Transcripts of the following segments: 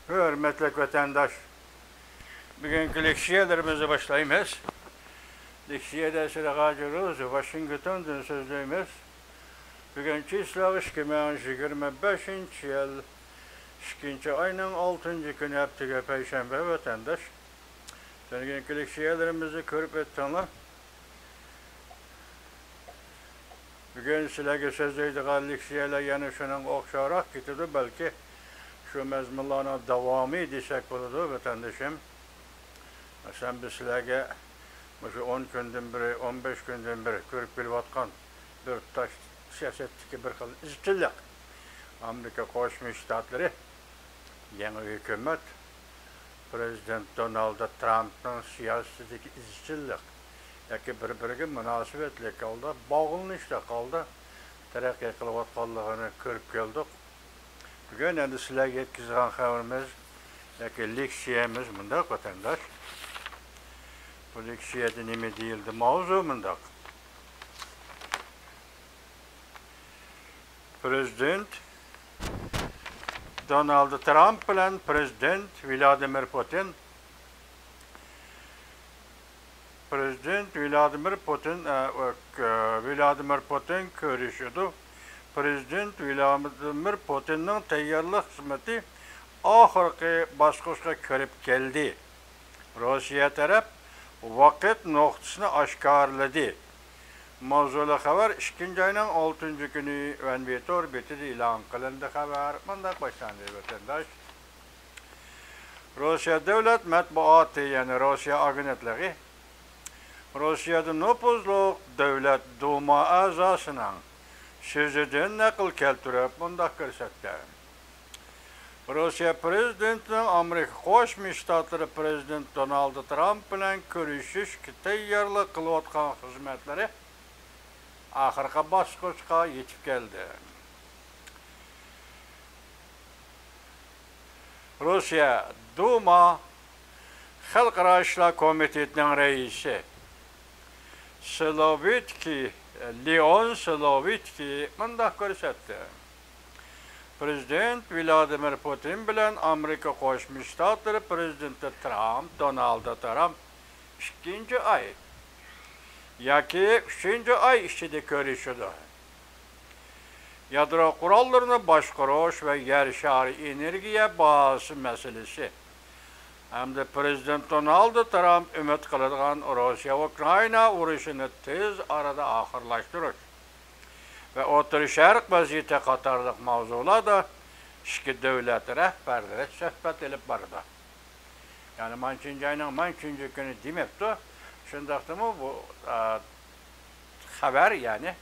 Hürmetli vatandaş, bugünkü leksiyelerimizi başlayımız. Leksiyede sıra geliyoruz, Washington'dan sözlüğümüz. Bugünkü islah 2025 yıl 2. ayının 6. günü haftaga Perşembe vatandaş. Bugünkü leksiyelerimizi körüp ettiler. Bugün sizlerge sözleydiği leksiyeler yani şunun okşarak gidiyordu belki. Şu mezmunlarına devamı desek buludu vatandaşım. Mesela biz sizlerge 10 günden biri, 15 günden biri görüp biliyotgan bir taş siyasetdeki bir xil izchillik. Amerika Qo'shma Shtatları yangi hükümet Prezident Donald Trump'ning siyasetdeki izchillik yoki bir-biriga munosabatli holda bog'lanishda holda taraqqiy qilayotganligini ko'rib keldik. Bugün endi sizlarga yetkazgan xabarimiz yoki leksiyamiz bundaq vatandaş. Bu leksiyada nima deyildi? Mavzu bundaq. Prezident Donald Trump bilan Prezident Vladimir Putin ko'rishdi. Prezident Vladimir Putinning tayyorlik xizmati oxirgi bosqichga kirib keldi. Rossiya taraf vaqt nuqtasini oshkorladi. Mavzuli xabar 2. ayning 6. günü Venvitor betida e'lon qilindi. Xabar bunday başlandı vatandaş. Rossiya davlat matbuoti, ya'ni Rossiya agentligi Rossiyada nüfuzluq davlat Duma a'zosining so'zidan naql keltirib bunday ko'rsatdi. Rossiya prezidentining Amerika Qo'shma Shtatlari prezident Donald Trump bilan ko'rishishga tayyorlik qilayotgan xizmatlari oxirgi bosqichga yetib keldi. Rossiya Duma Xalqaro ishlar komitetining raisi Leon Slovitskiy bunday ko'rsatdi. Prezident Vladimir Putin bilan Amerika Qo'shma Shtatlari prezidenti Donald Trump 2. ay yoki 3. ay ichida ko'rishdi. Yadro qurollarini boshqarish va yer shari energiya bahsi masalasi hamda prezident Donald Trump umid qiladigan Rossiya-Ukraina urushini tez arada oxirlashtirish ve O'rta Sharq vaziyati qatorliq mavzularda ikki davlat rahbarlari suhbat olib bordi. Yani 3. ayning 3. kuni demabdi. Shundaqdimi bu xabar, yani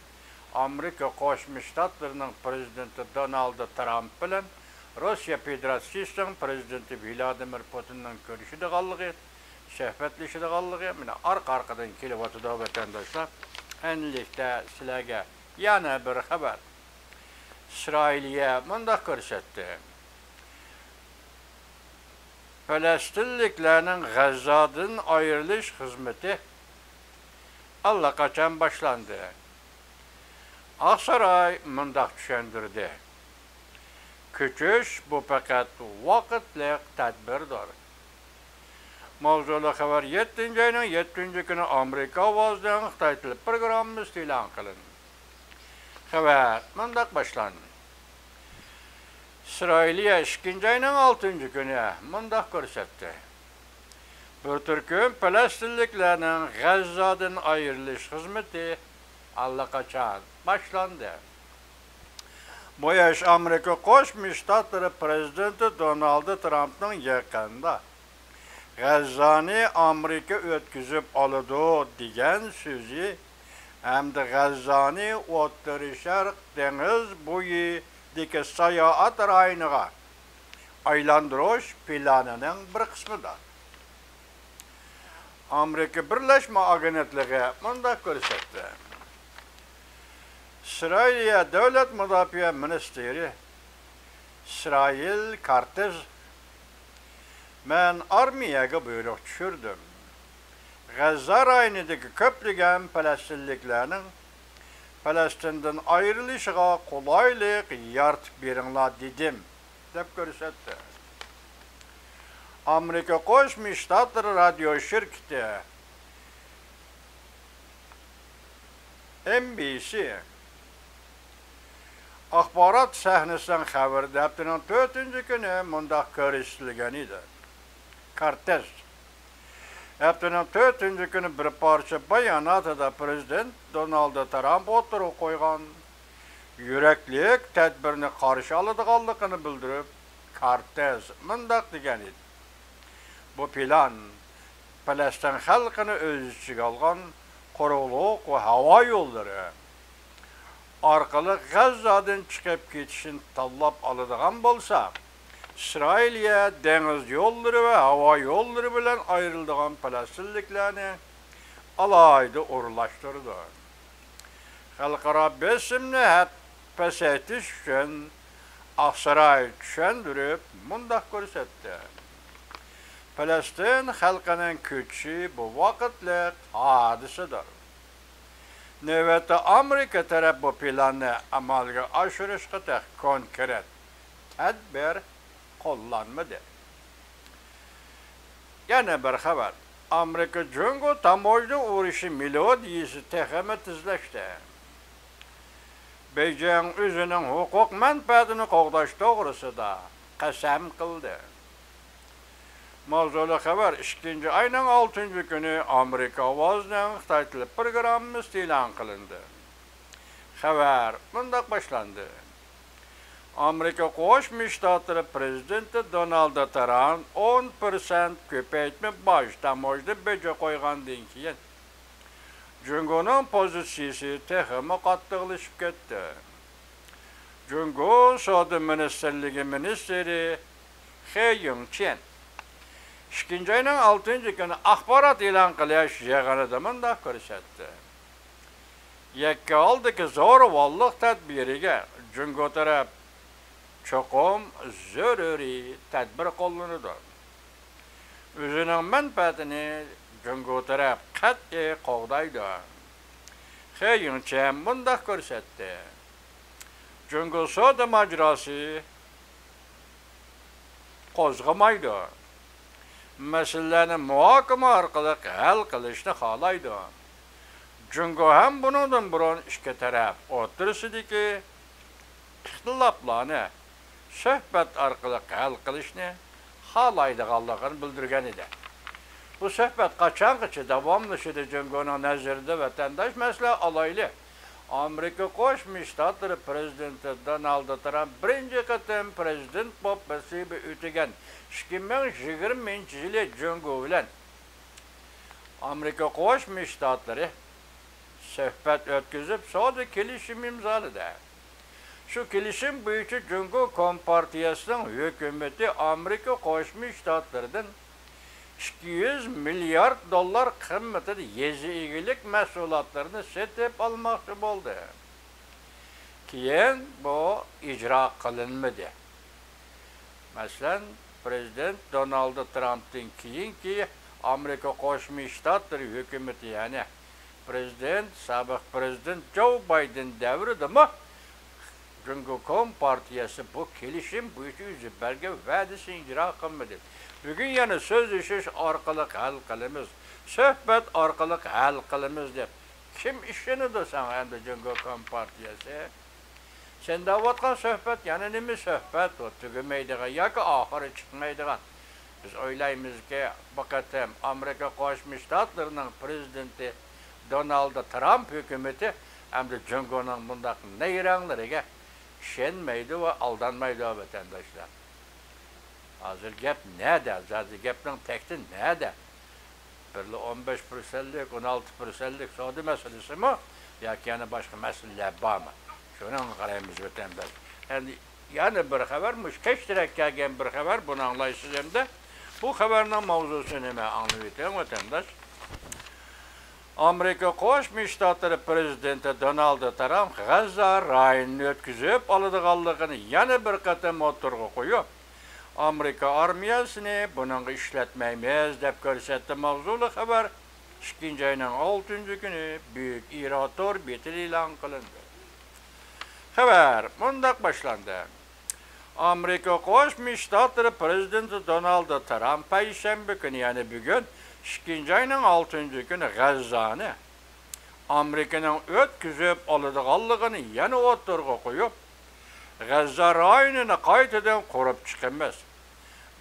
Amerika Qo'shma Shtatlarining prezidenti Donald Trump bilan Rossiya Federatsiyasining prezidenti Vladimir Putinning ko'rishadiganligi, suhbatlashadiganligi mana arqa-arqadan kelyapti vatandoshlar. Endilikda sizlarga yana bir xabar. İsrail'e bunday ko'rsatdi. Falastinliklarning G'azzodan ayrilish xizmati allaqachon boshlandi. Aqsaray bunday tushuntirdi. Ko'chish bu faqat vaqtli tadbirdir. Mavzuli xabar 7. ayning 7. kuni Amerika ovozidan Xitoy tili programmasi e'lon qilindi. Xabar bunday boshlandi. İsrail'e 2. ayning 6. günü bunday ko'rsatdi. Bir turkum Falastinliklarning G'azzodan ayrilish xizmati allaqachon boshlandi. Bu ish Amerika Qo'shma Shtatlari prezidenti Donald Trumpning yaqinda G'azzoni Amerika o'tkazib oladi degan so'zi hamda G'azzoni O'rta Sharq dengiz bo'yidagi sayohat rayoniga aylantirish planining bir qismidir. Amerika Birlashma Agentligi bunday ko'rsatdi. İsrail Devlet Müdafaa Ministeri İsrail Kartez men armiyaga buyruq tushirdim. G'azzo rayonidagi ko'plagan falastinliklarning Falastindan ayrılışıga qulaylik yaratib beringlar dedim deb ko'rsatdi. Amerika Qo'shma Shtatlar radio şirketi NBC axborot sahnasidan xabar haftaning 4-kuni mundaq ko'rsatilgan edi. Kortej haftaning 4-kuni bir parcha bayonotida prezident Donald Trump o'tirib qo'ygan yuraklik tadbirni qarshi oladiganligini bildirib, Kortej mundaq degan edi. Bu plan Falastin xalqini o'z ichiga olgan quruqlik va havo yo'llari orqali G'azzodan chiqib ketishini tanlab oladigan bo'lsa, İsrail'ye deniz yo'llari va havo yo'llari bilan ayriladigan falastinliklarni alayda o'rlashtirdi. Xalqaro besimni pasaytish uchun Aqsaray tushundirib mundaq ko'rsatdi. Falastin xalqining ko'chi bu vaqtlik hodisadir. Növbette Amerika tarafı bu planı amalga oshirishga konkret tadbir qo'llanmadi. Yana bir xabar. Amerika Jungo tamoyda urushi melodiyasi texmi tizlashdi. Beijing o'zining huquq manfaatini qo'g'dash to'g'risida qasam qildi. Mavzuli xabar 2-ayning 6-kuni Amerika ovozining Xitoy tili programmasi e'lon qilindi. Xabar bundoq boshlandi. Amerika Qo'shma Shtatlari prezidenti Donald Trump 10% ko'paytma boj tamoyda beja qo'ygandan keyin Jungoning pozitsiyasi texmi qattiqlashib ketdi. Jungo Savdo ministrligi ministri He Yongchen 2-ayning 6-kuni axborot e'lon qilish yig'inida mundaq ko'rsatdi. Yakka oldiki zo'ravonlik tadbiriga Jungo taraf cho'qim zaruriy tadbir qo'llanadi. O'zining manfaatini Jungo taraf qat'iy qo'g'daydi. He Yongchen mundaq ko'rsatdi. Jungo savdo majrosi qo'zg'amaydi. Meselelerni muhokama orqali hal qilishni xohlaydi. Jungo ham bundan burun ikki taraf o'tirishidagi ixtiloflarni suhbat orqali hal qilishni xohlaydiganligini bildirgan edi. Bu suhbat qachongacha davomlashadi Jungoning nazarida vatandosh masala olayli. Amerika Qo'shma Shtatlari prezidenti Donald Trump birinchi qatim prezident bo'lib vazifa o'tagan 2020-yili Jungo bilan Amerika Qo'shma Shtatlari suhbat o'tkazib, savdo kelishim imzoladi. Shu kelishim bo'yicha Jungo kompartiyasining hukumati Amerika Qo'shma Shtatlaridan $200 milliard qimmatida yezi egilik mahsulotlarini sotib olmoqchi bo'ldi. Keyin bu ijro qilinmadi. Masalan, prezident Donald Trump'dan keyingi Amerika Qo'shma Shtatlari hukumati, ya'ni sobiq prezident Joe Biden davridami Jungo kompartiyasi bu kelishim bo'yicha o'zi bergan va'dasini ijro qilmadi. Bugün yana sözleşiş orqali hal qilamiz, suhbat orqali hal qilamiz deb kim ishini desang endi Jungo kompartiyasi. Sen davatgan suhbat yana nima suhbat o tugamaydigan yoki oxiri chiqmaydigan. Biz o'ylaymizki, bu qatam Amerika Qo'shma Shtatlarining prezidenti Donald Trump hukumati hamda Jungoning bundaq nayranglariga ishonmaydi va aldanmaydi vatandoshlar. Hazır gap nerede? Zaten gapning tekti nerede? 15%'lik, 16%'lik savdo meselesi mi? Yoki yana boshqa masalalar bormi? Shuni qaraymiz vatandosh. Endi yana bir xabar, mushkashtirak kelgan bir xabar, buni anglaysiz hamda bu xabarning mavzusi nima anglab o'ting vatandosh. Amerika Qo'shma Shtatlari prezidenti Donald Trump G'azzo rayonini o'tkazib oladiganligini yana bir qatam o'tirg'a qo'yib, Amerika armiyasini bununla ishlatmaymiz deb ko'rsatdi. Mavzuli xabar 2-ayning 6-kuni Büyük İrator beti e'lon qilindi. Xabar mundaq boshlandi. Amerika Qo'shma Shtatlari prezidenti Donald Tramp payshanba kuni, ya'ni bugun 2 ayning 6 kuni G'azzani Amerikaning o'tkazib oladiganligini yana o'tirg'a qo'yib, G'azza rayonini qaytadan qurib chiqamiz.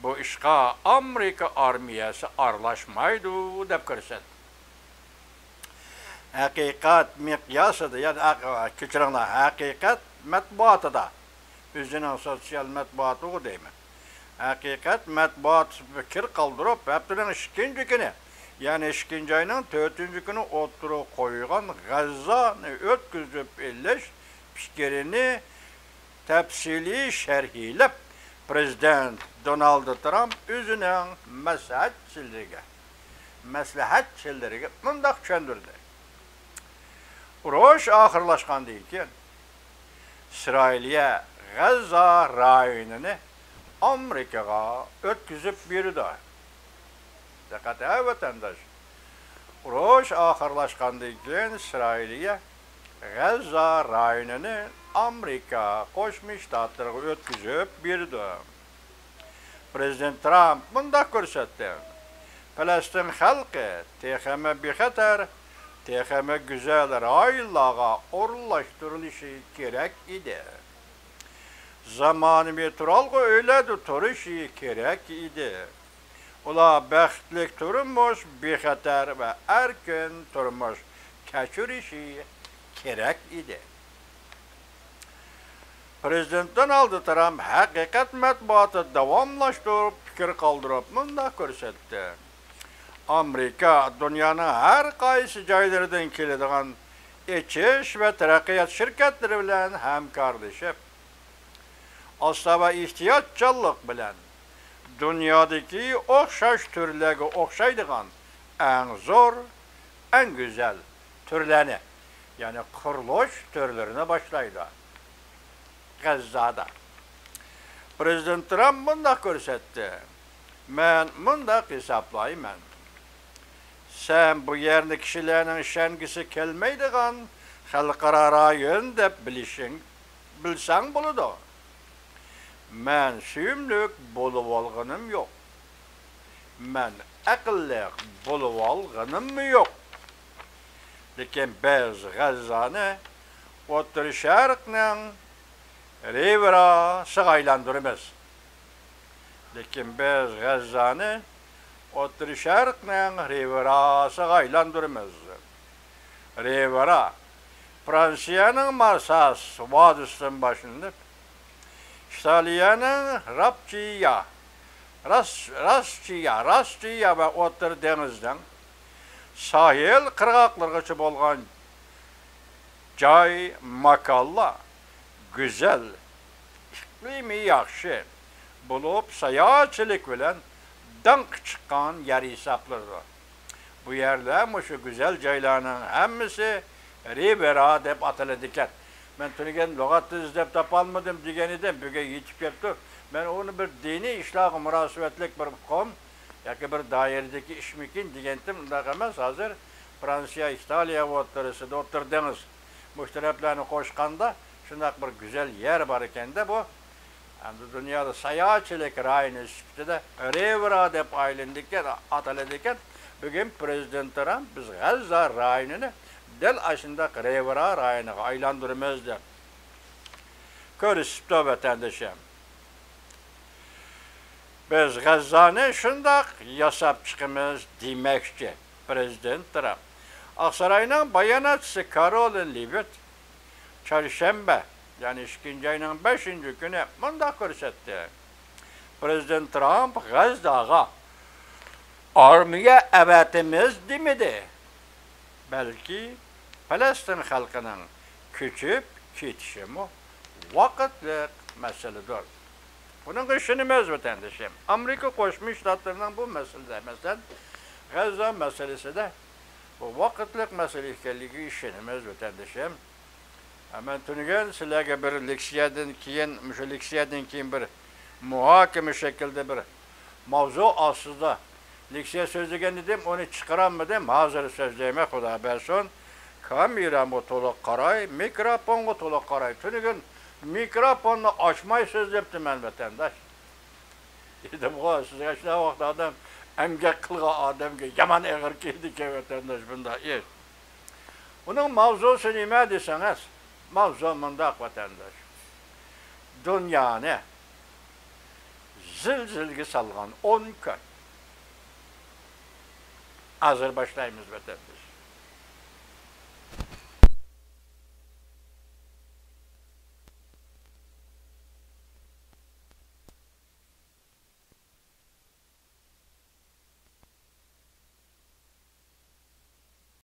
Bu ishga Amerika armiyasi aralashmaydi deb ko'rsatdi. Haqiqat miqyosida, ya'ni kechiringlar, haqiqat matbuotida, o'zining sotsial matbuoti deyman. Haqiqat matbuot fikr qoldirib, haftaning 2 kuni, ya'ni 2 ayning 4 kuni o'tirib qo'ygan G'azzani o'tkazib elish fikrini tafsiliy sharhlab Prezident Donald Trump o'zining maslahatchilariga bunday tushuntirdi. Urush oxirlashgandan keyin Isroiliya G'azza rayonini Amerikaga o'tkazib berdi. Diqqat vatandosh. Urush oxirlashgandan keyin Isroiliya G'azza rayonini Amerika Qo'shma Shtatlariga o'tkazib berdi. Prezident Trump bunday ko'rsatdi. Falastin xalqi texama bexatar, texama go'zal rayonlarga o'rnashtirilishi kerak edi. Zamonaviy turalg'i o'yladi turishi kerak edi. Ular baxtli turmush, bexatar va erkin turmush kechirishi kerak edi. Prezident Donald Trump haqiqat matbuoti davomlashtirib fikr qoldirib bunday ko'rsatdi. Amerika dunyoning har qaysi joylaridan keladigan ichish va taraqqiyot shirkatlari bilan hamkorlashib, osta va ehtiyotchanlik bilan dunyodagi o'xshash turlarga o'xshaydigan eng zo'r, eng go'zal turlarni, ya'ni qurilish turlarini boshlaydi. G'azzada. Prezident Trump bunday ko'rsatdi. Men bunday hisoblayman. Sen bu yerni kishilarning ishongisi kelmaydigan xalqaro rayon deb bilsang bo'ladi. Men suyumlik bo'lib olganim yo'q. Men aqlli bo'lib olganim yo'q. Lekin biz G'azzani O'rta Sharqning Rivera'siga aylantiramiz. Lekin biz G'azzani O'rta Sharqning Rivera'siga aylantiramiz. Rivera Fransiyaning Marsas vodisidan boshlanib, Italiyaning Rossiya va O'rta dengizdan sahil qirg'oqlargacha bo'lgan joy makonlar güzel, iqlimi yaxshi bo'lib, sayohatchilik bilan danq chiqqan yer hisoblanadi. Bu yerlar shu go'zal joylarning hammasi Rivera deb ataladi ekan. Men turgan lug'atni izlab topolmadim degan edim, bugun yetib keldi. Men uni bir diniy ishlarga munosabatlik bir qom yoki bir doiradagi ishmikin degandim, undaq emas. Hozir Fransiya, Italiya o'rtasida O'rta dengiz mushtarablarni qo'shganda shunaq bir go'zal yer bor ekanda, bu endi dunyoda sayohatchilik rayoni sifatida Rivera deb ataladi ekan. Bugun Prezident Trump biz G'azza rayonini dal ashundaq Rivera rayoniga aylantiramiz deb ko'rsatdi vatandoshim. Biz G'azzani shundaq yasab chiqamiz demoqchi Prezident Trump. Oqsaroyning bayonotchisi Caroline Levitt chorshanba, ya'ni 2 ayning 5-kuni bunday ko'rsatdi. Prezident Trump G'azzaga armiya avatimiz demedi. Balki Falastin xalqining ko'chib ketishi vaqtlik masaladir. Buning ishonimiz vatandoshim. Amerika Qo'shma Shtatlarining bu masalada, masalan, G'azza masalasida bu vaqtlik masala ekanligiga ishonimiz vatandoshim. Men tunugan sizlarga bir leksiyadan keyin bir muhokama shaklida bir mavzu ostida leksiya so'zlagan edim, uni chiqarammadim. Hozir so'zlayman, xudo bersin. Kameramga to'liq qaray, mikrofonga to'liq qaray. Tunugun mikrofonu açmaysınız depti men vatandaş. Dedim o sizge şu vaqt adam emgek kılga adamga yaman ağır keldi ki vatandaş bunda. Bunun mavzusu nima deseniz, mavzu mundaq vatandaş. Dünyani zilzilge salgan 10 kun. Hazır başlayımız vatandaş.